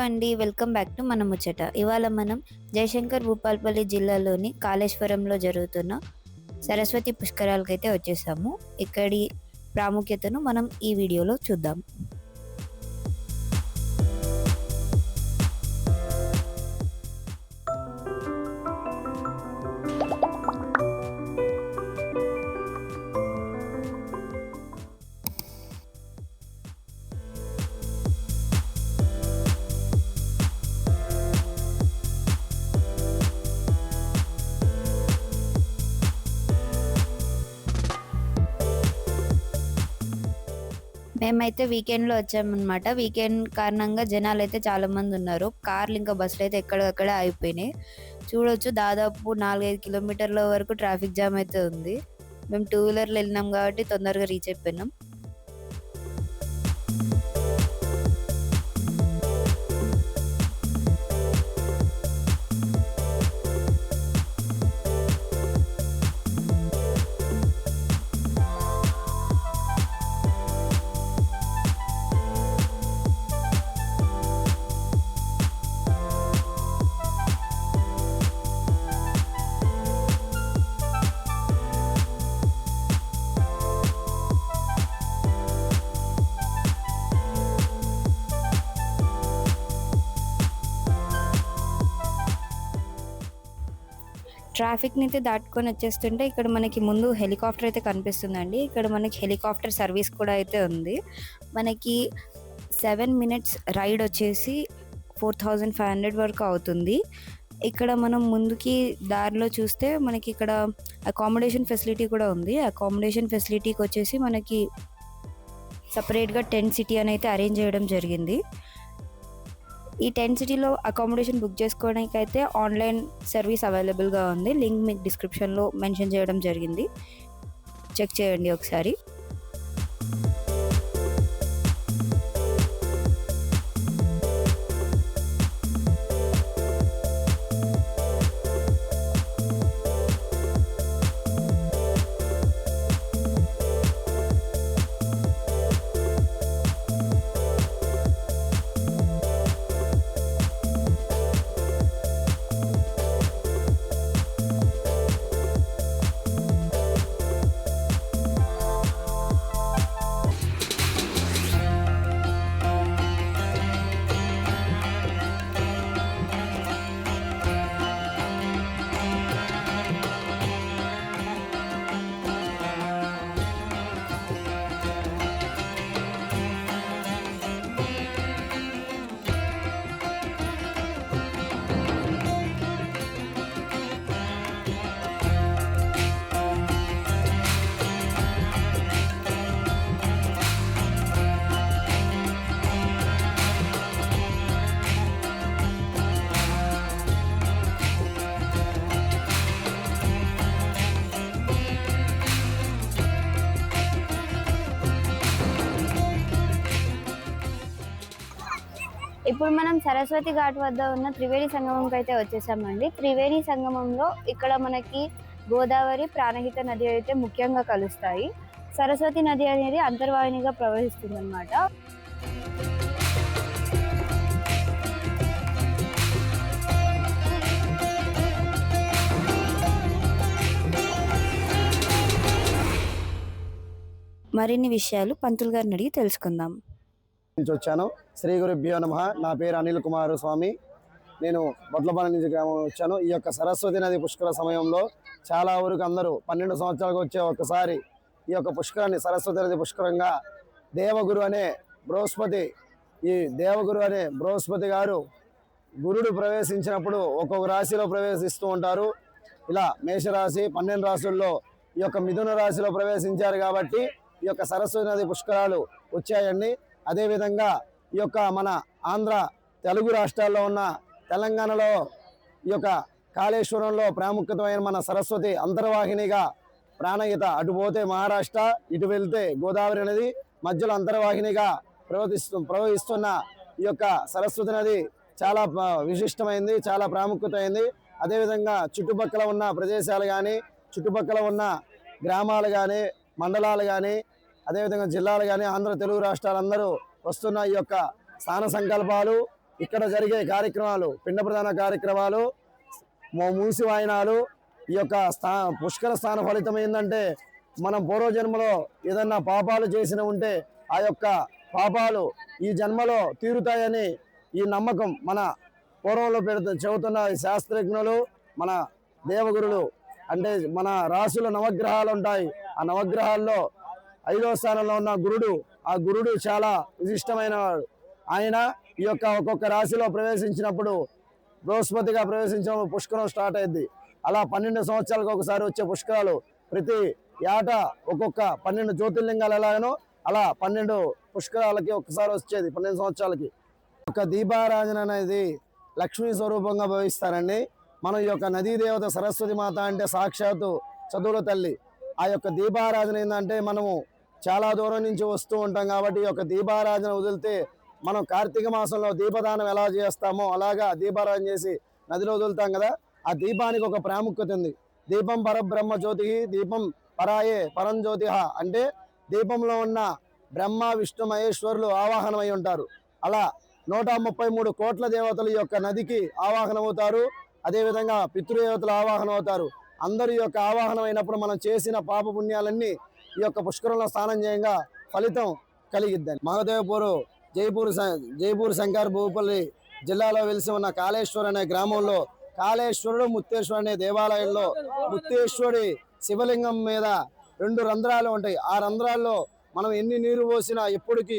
అండి. Welcome back to మన ముచ్చట. ఇవాళ మనం జయశంకర్ భూపాల్పల్లి జిల్లాలోని కాళేశ్వరంలో జరుగుతున్న సరస్వతి పుష్కరాలకైతే వచ్చేసాము. ఇక్కడి ప్రాముఖ్యతను మనం ఈ వీడియోలో చూద్దాం. మేమైతే వీకెండ్లో వచ్చామన్నమాట. వీకెండ్ కారణంగా జనాలు అయితే చాలా మంది ఉన్నారు. కార్లు ఇంకా బస్సులు అయితే ఎక్కడెక్కడ అయిపోయినాయి. చూడొచ్చు, దాదాపు 4-5 కిలోమీటర్ల వరకు ట్రాఫిక్ జామ్ అయితే ఉంది. మేము 2 వీలర్లో వెళ్ళినాం కాబట్టి తొందరగా రీచ్ అయిపోయినాం. ట్రాఫిక్ని అయితే దాటుకొని వచ్చేస్తుంటే ఇక్కడ మనకి ముందు హెలికాప్టర్ అయితే కనిపిస్తుందండి. ఇక్కడ మనకి హెలికాప్టర్ సర్వీస్ కూడా అయితే ఉంది. మనకి 7 మినిట్స్ రైడ్ వచ్చేసి 4500 వరకు అవుతుంది. ఇక్కడ మనం ముందుకి దారిలో చూస్తే మనకి ఇక్కడ అకామిడేషన్ ఫెసిలిటీ కూడా ఉంది. అకామిడేషన్ ఫెసిలిటీకి వచ్చేసి మనకి సపరేట్గా టెంట్ సిటీ అని అయితే అరేంజ్ చేయడం జరిగింది. ఈ టెంట్ సిటీలో అకామిడేషన్ బుక్ చేసుకోవడానికి అయితే ఆన్లైన్ సర్వీస్ అవైలబుల్గా ఉంది. లింక్ మీకు డిస్క్రిప్షన్లో మెన్షన్ చేయడం జరిగింది, చెక్ చేయండి ఒకసారి. ఇప్పుడు మనం సరస్వతి ఘాట్ వద్ద ఉన్న త్రివేణి సంగమంకి అయితే వచ్చేసామండి. త్రివేణి సంగమంలో ఇక్కడ మనకి గోదావరి, ప్రాణహిత నది అయితే ముఖ్యంగా కలుస్తాయి. సరస్వతి నది అనేది అంతర్వాహినిగా ప్రవహిస్తుంది అన్నమాట. మరిన్ని విషయాలు పంతులు గారిని అడిగి తెలుసుకుందాం. వచ్చాను. శ్రీ గురుభ్యో నమః. నా పేరు అనిల్ కుమార్ స్వామి. నేను బొట్లపాలెం నుంచి గ్రామం వచ్చాను. ఈ యొక్క సరస్వతి నది పుష్కర సమయంలో చాలా వరకు అందరూ 12 సంవత్సరాలకు వచ్చే ఒక్కసారి ఈ యొక్క పుష్కరాన్ని, సరస్వతి నది పుష్కరంగా దేవగురు అనే బృహస్పతి గారు గురుడు ప్రవేశించినప్పుడు ఒక్కొక్క రాశిలో ప్రవేశిస్తూ ఉంటారు. ఇలా మేషరాశి 12 రాశుల్లో ఈ యొక్క మిథున రాశిలో ప్రవేశించారు కాబట్టి ఈ యొక్క సరస్వతి నది పుష్కరాలు వచ్చాయండి. అదేవిధంగా ఈ యొక్క మన ఆంధ్ర, తెలుగు రాష్ట్రాల్లో ఉన్న తెలంగాణలో ఈ యొక్క కాళేశ్వరంలో ప్రాముఖ్యతమైన మన సరస్వతి అంతర్వాహినిగా ప్రాణహిత, అటు పోతే మహారాష్ట్ర, ఇటు వెళ్తే గోదావరి నది, మధ్యలో అంతర్వాహినిగా ప్రవహిస్తున్న ఈ యొక్క సరస్వతి నది చాలా విశిష్టమైంది, చాలా ప్రాముఖ్యతమైంది. అదేవిధంగా చుట్టుపక్కల ఉన్న ప్రదేశాలు కానీ, చుట్టుపక్కల ఉన్న గ్రామాలు కానీ, మండలాలు కానీ, అదేవిధంగా జిల్లాలు కానీ, ఆంధ్ర తెలుగు రాష్ట్రాలందరూ వస్తున్న ఈ యొక్క స్థాన సంకల్పాలు ఇక్కడ జరిగే కార్యక్రమాలు, పిండ ప్రధాన కార్యక్రమాలు, మూసి వాయినాలు, ఈ యొక్క పుష్కర స్థాన ఫలితం ఏంటంటే మనం పూర్వజన్మలో ఏదన్నా పాపాలు చేసిన ఉంటే ఆ యొక్క పాపాలు ఈ జన్మలో తీరుతాయని ఈ నమ్మకం మన పూర్వంలో చెబుతున్న శాస్త్రజ్ఞులు, మన దేవగురులు. అంటే మన రాశుల నవగ్రహాలు ఉంటాయి, ఆ నవగ్రహాల్లో 5వ స్థానంలో ఉన్న గురుడు, ఆ గురుడు చాలా విశిష్టమైన వాడు. ఆయన ఈ యొక్క ఒక్కొక్క రాశిలో ప్రవేశించినప్పుడు, బృహస్పతిగా ప్రవేశించినప్పుడు పుష్కరం స్టార్ట్ అయింది. అలా 12 సంవత్సరాలకు ఒకసారి వచ్చే పుష్కరాలు, ప్రతి ఏటా ఒక్కొక్క 12 జ్యోతిర్లింగాలు ఎలాగనో అలా 12 పుష్కరాలకి ఒకసారి వచ్చేది 12 సంవత్సరాలకి. ఒక దీపారాధన అనేది లక్ష్మీ స్వరూపంగా భావిస్తారండి. మనం ఈ యొక్క నదీ దేవత సరస్వతి మాత అంటే సాక్షాత్తు చదువుల తల్లి. ఆ యొక్క దీపారాధన ఏంటంటే మనము చాలా దూరం నుంచి వస్తూ ఉంటాం కాబట్టి ఈ యొక్క దీపారాధన వదిలితే మనం కార్తీక మాసంలో దీపదానం ఎలా చేస్తామో అలాగా దీపారాధన చేసి నదిలో వదులుతాం కదా. ఆ దీపానికి ఒక ప్రాముఖ్యత ఉంది. దీపం పరబ్రహ్మ జ్యోతి, దీపం పరాయే పరం జ్యోతి. అంటే దీపంలో ఉన్న బ్రహ్మ విష్ణు మహేశ్వరులు ఆవాహనమై ఉంటారు. అలా 133 కోట్ల దేవతలు ఈ యొక్క నదికి ఆవాహనమవుతారు. అదేవిధంగా పితృదేవతలు ఆవాహనం అవుతారు. అందరి యొక్క ఆవాహనం అయినప్పుడు మనం చేసిన పాప పుణ్యాలన్నీ ఈ యొక్క పుష్కరంలో స్నానం చేయంగా ఫలితం కలిగిద్దని. మహదేవ్పూర్ జైపూర్ శంకర్ భూపల్లి జిల్లాలో వెలిసి ఉన్న కాళేశ్వర్ అనే గ్రామంలో కాళేశ్వరుడు ముత్తేశ్వరుడు అనే దేవాలయంలో ముత్తేశ్వరుడి శివలింగం మీద 2 రంధ్రాలు ఉంటాయి. ఆ రంధ్రాల్లో మనం ఎన్ని నీరు పోసినా ఎప్పటికీ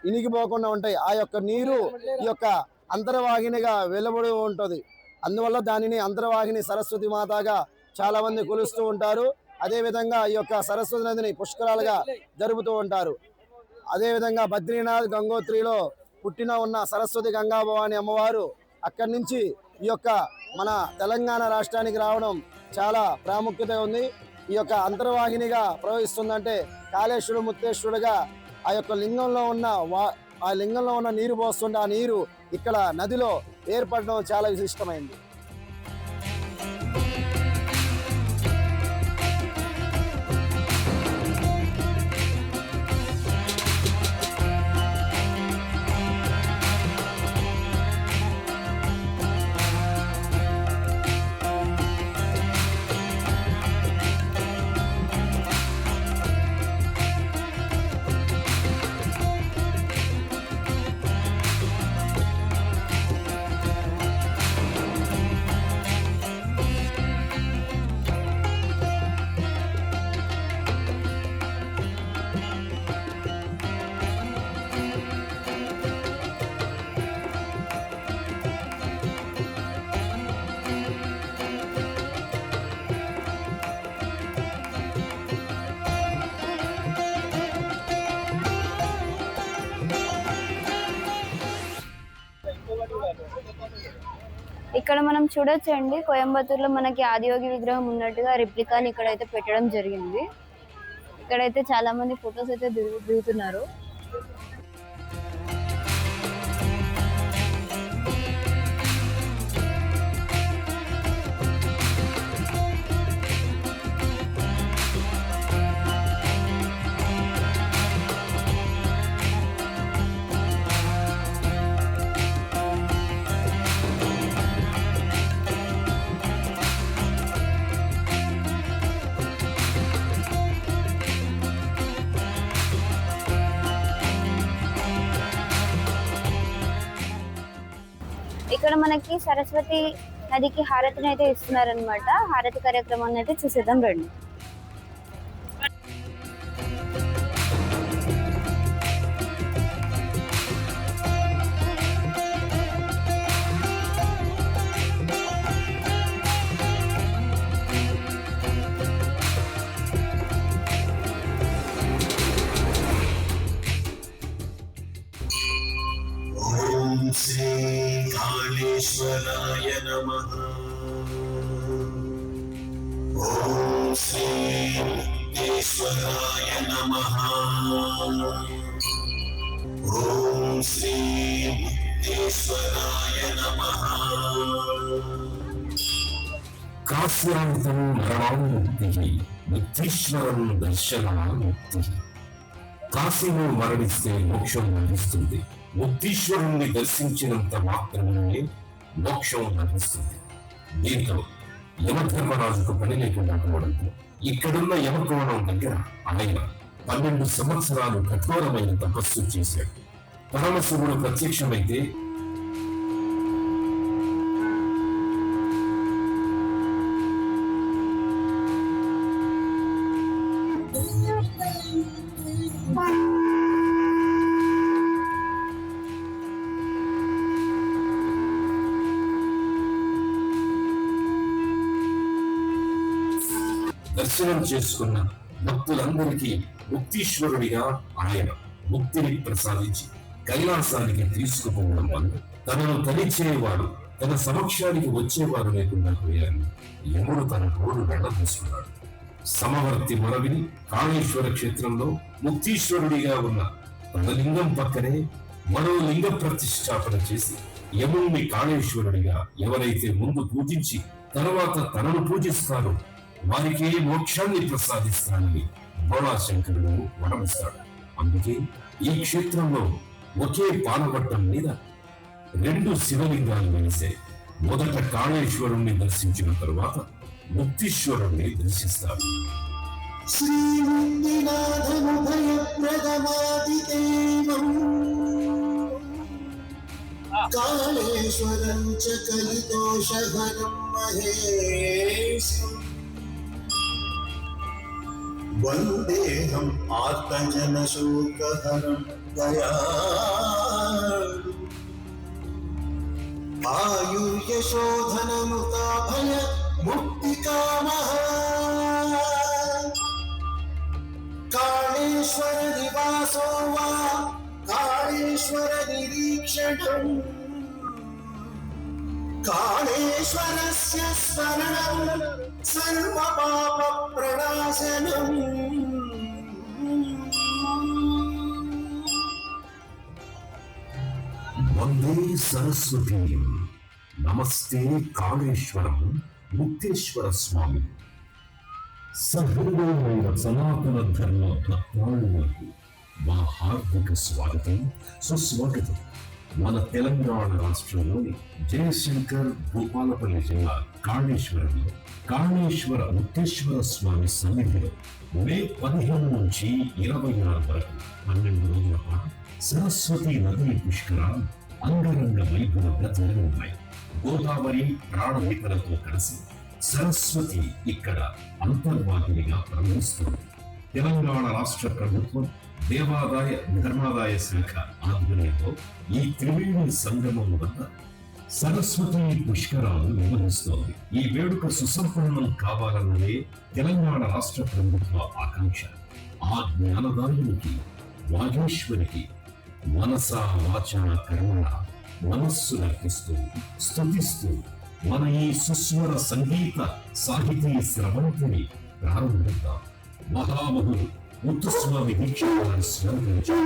ఇనికిపోకుండా ఉంటాయి. ఆ యొక్క నీరు ఈ యొక్క అంతర్వాహినిగా వెలువడి ఉంటుంది. అందువల్ల దానిని అంతర్వాహిని సరస్వతి మాతగా చాలా మంది కొలుస్తూ ఉంటారు. అదేవిధంగా ఈ యొక్క సరస్వతి నదిని పుష్కరాలుగా జరుపుతూ ఉంటారు. అదేవిధంగా బద్రీనాథ్ గంగోత్రిలో పుట్టిన ఉన్న సరస్వతి గంగాభవాని అమ్మవారు అక్కడి నుంచి ఈ యొక్క మన తెలంగాణ రాష్ట్రానికి రావడం చాలా ప్రాముఖ్యత ఉంది. ఈ యొక్క అంతర్వాహినిగా ప్రవహిస్తుందంటే కాళేశ్వరుడు ముత్తేశ్వరుడుగా ఆ యొక్క లింగంలో ఉన్న నీరు పోస్తుంటే ఆ నీరు ఇక్కడ నదిలో ఏర్పడడం చాలా విశిష్టమైంది. ఇక్కడ మనం చూడొచ్చండి, కోయంబత్తూరులో మనకి ఆదియోగి విగ్రహం ఉన్నట్టుగా రిప్లికాని ఇక్కడైతే పెట్టడం జరిగింది. ఇక్కడైతే చాలా మంది ఫొటోస్ అయితే దిగుతున్నారు. ఇక్కడ మనకి సరస్వతి నదికి హారతిని అయితే ఇస్తున్నారనమాట. హారతి కార్యక్రమాన్ని అయితే చూసేద్దాం రండి. శ్రీ కాళేశ్వరాయ నమః. ఓం శ్రీ ఈశ్వరాయ నమః. ఓం శ్రీ ఈశ్వరాయ నమః. కాశ్యాంతం రణాముక్తి ముక్తీశ్వరం దర్శనాముక్తి. కాశీలో మరణిస్తే మోక్షం లభిస్తుంది. ముక్తీశ్వరుణ్ణి దర్శించినంత మాత్రమే మోక్షం లభిస్తుంది. దీంతో యమధర్మరాజుకు పని లేకుండా పోవడంతో ఇక్కడున్న యమకోణం దగ్గర ఆయన 12 సంవత్సరాలు కఠోరమైన తపస్సు చేశాడు. పరమశివుడు ప్రత్యక్షమైతే దర్శనం చేసుకున్న భక్తులందరికీ ముక్తీశ్వరుడిగా ఆయన ముక్తిని ప్రసాదించి కైలాసానికి తీసుకుపోవడం వల్ల తనను తలిచేవాడు, తన సమక్షానికి వచ్చేవారు లేకుండా పోయారు. యముడు తన తోడు వెళ్ళబోసుకున్నాడు. సమవర్తి మొరవిని కాళేశ్వర క్షేత్రంలో ముక్తీశ్వరుడిగా ఉన్న తన లింగం పక్కనే మరో లింగ ప్రతిష్టాపన చేసి యముణ్ణి కాళేశ్వరుడిగా ఎవరైతే ముందు పూజించి తర్వాత తనను పూజిస్తారో వారికి మోక్షాన్ని ప్రసాదిస్తానని భోళాశంకరుడు వరమిస్తాడు. అందుకే ఈ క్షేత్రంలో ఒకే పాలవట్టం మీద 2 శివలింగాలు వెలిసాయి. మొదట కాళేశ్వరుణ్ణి దర్శించిన తరువాత ముక్తీశ్వరుణ్ణి దర్శిస్తారు. కాళేశ్వరం చ కలితోషహరం మహేశం వందేహం ఆర్తజన శోకహరం దయాళు ఆయుర్యశోధనముతాభయ ముక్తికామః కాళేశ్వర నివాసో వా కాళేశ్వర నిరీక్షణం కాళేశ్వరస్య స్మరణం సర్వపాప ప్రణాశనం. వందే సరస్వతీ నమస్తే కాళేశ్వరం ముక్తేశ్వర స్వామి. సహృదయమైన సనాతన ధర్మ భక్తాళులకు మా హార్దిక స్వాగతం, సుస్వాగతం. మన తెలంగాణ రాష్ట్రంలోని జయశంకర్ భూపాలపల్లి జిల్లా కాళేశ్వరంలో కాళేశ్వర ముక్తేశ్వర స్వామి సన్నిధిలో మే 15 నుంచి 26 వరకు 12 రోజుల పాటు సరస్వతి నది పుష్కరాలు అంగరంగ వైభవంగా జరగనున్నాయి. గోదావరి ప్రాణహితలతో కలిసి సరస్వతి ఇక్కడ అంతర్వాహినిగా ప్రవహిస్తుంది. తెలంగాణ రాష్ట్ర ప్రభుత్వం దేవాదాయ ధర్మాదాయ శాఖ ఆధ్వర్యంలో ఈ త్రివేణి సంగమం వద్ద సరస్వతి పుష్కరాలు నిర్వహిస్తోంది. ఈ వేడుక సుసంపన్నం కావాలన్నదే తెలంగాణ రాష్ట్ర ప్రభుత్వ ఆకాంక్ష. ఆ జ్ఞానదాయునికి వాగేశ్వరికి మనసా వాచా కర్మణ మనస్సు నర్పిస్తూ స్తుతిస్తూ మన ఈ సుస్వర సంగీత సాహితీ స్రవంతిని ప్రారంభిద్దాం. మహామహులు ముత్తుస్వామి దీక్ష వారి స్వరంతో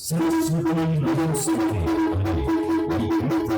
సరస్వతి నమస్తే అనే ఈ కీర్తన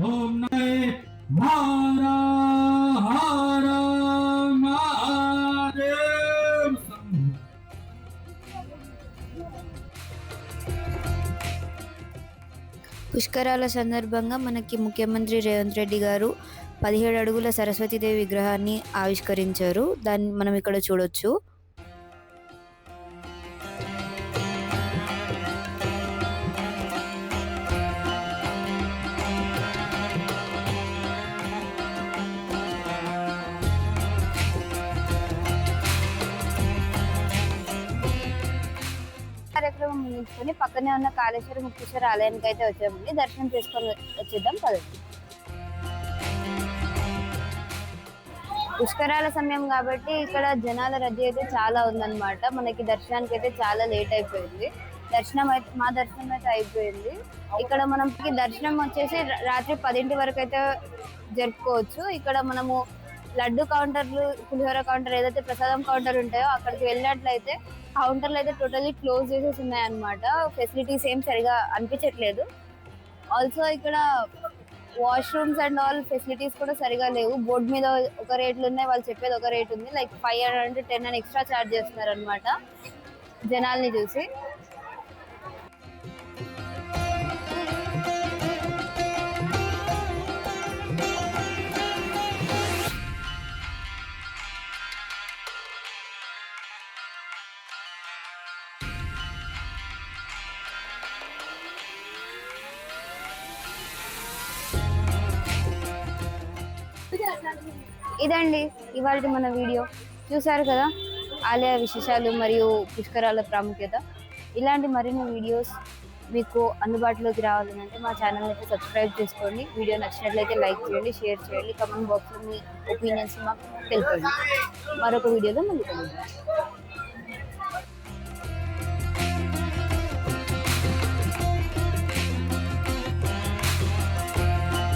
ఓం నమః మారా హారా మహాదేవ్ శంభో. పుష్కరాల సందర్భంగా మనకి ముఖ్యమంత్రి రేవంత్ రెడ్డి గారు 17 అడుగుల సరస్వతీదేవి విగ్రహాన్ని ఆవిష్కరించారు. దాన్ని మనం ఇక్కడ చూడొచ్చు. కార్యక్రమం ముగించుకొని పక్కనే ఉన్న కాళేశ్వర ముక్తేశ్వర ఆలయానికి అయితే వచ్చామండి. దర్శనం చేసుకొని వచ్చేద్దాం పదండి. పుష్కరాల సమయం కాబట్టి ఇక్కడ జనాల రద్దీ అయితే చాలా ఉందన్నమాట. మనకి దర్శనానికి అయితే చాలా లేట్ అయిపోయింది. మా దర్శనం అయితే అయిపోయింది. ఇక్కడ మనకి దర్శనం వచ్చేసి రాత్రి 10 వరకు అయితే జరుపుకోవచ్చు. ఇక్కడ మనము లడ్డు కౌంటర్లు, పులిహోర కౌంటర్, ఏదైతే ప్రసాదం కౌంటర్ ఉంటాయో అక్కడికి వెళ్ళినట్లయితే కౌంటర్లు అయితే టోటల్లీ క్లోజ్ చేసేసి ఉన్నాయన్నమాట. ఫెసిలిటీస్ ఏం సరిగా అనిపించట్లేదు. ఆల్సో ఇక్కడ వాష్రూమ్స్ అండ్ ఆల్ ఫెసిలిటీస్ కూడా సరిగా లేవు. బోర్డు మీద ఒక రేట్లు ఉన్నాయి, వాళ్ళు చెప్పేది ఒక రేట్ ఉంది. లైక్ 500 10 అని ఎక్స్ట్రా ఛార్జ్ చేస్తున్నారు అనమాట జనాల్ని చూసి. ఇదండి ఇవాళ మన వీడియో. చూసారు కదా ఆలయ విశేషాలు మరియు పుష్కరాల ప్రాముఖ్యత. ఇలాంటి మరిన్ని వీడియోస్ మీకు అందుబాటులోకి రావాలంటే మా ఛానల్ అయితే సబ్స్క్రైబ్ చేసుకోండి. వీడియో నచ్చినట్లయితే లైక్ చేయండి, షేర్ చేయండి, కామెంట్ బాక్స్లో మీ ఒపీనియన్స్ మాకు తెలిపండి. మరొక వీడియోలో మళ్ళీ కలుద్దాం.